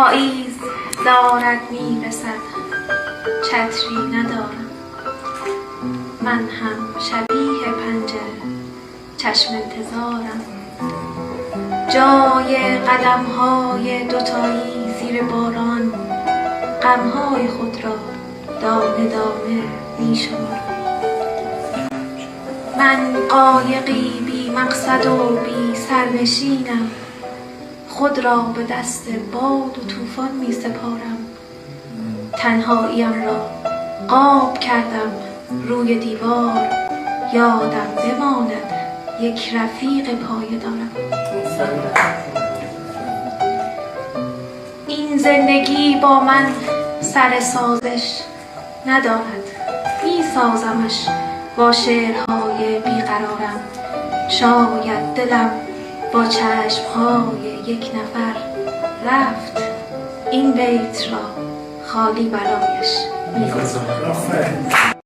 پاییز دارد میرسد چتری ندارم، من هم شبیه پنجره چشم انتظارم. جای قدم‌های دوتایی زیر باران غم‌های خود را دانه دانه می‌شمارم. من قایقی بی مقصد و بی سرنشینم، خود را به دست باد و طوفان می سپارم. تنهاییم را قاب کردم روی دیوار، یادم بماند یک رفیق پایه دارم. این زندگی با من سر سازش ندارد، می سازمش با شعرهای بیقرارم. شاید دلم با چشمهای یک نفر رفت، این بیت را خالی برایش می‌گذارم.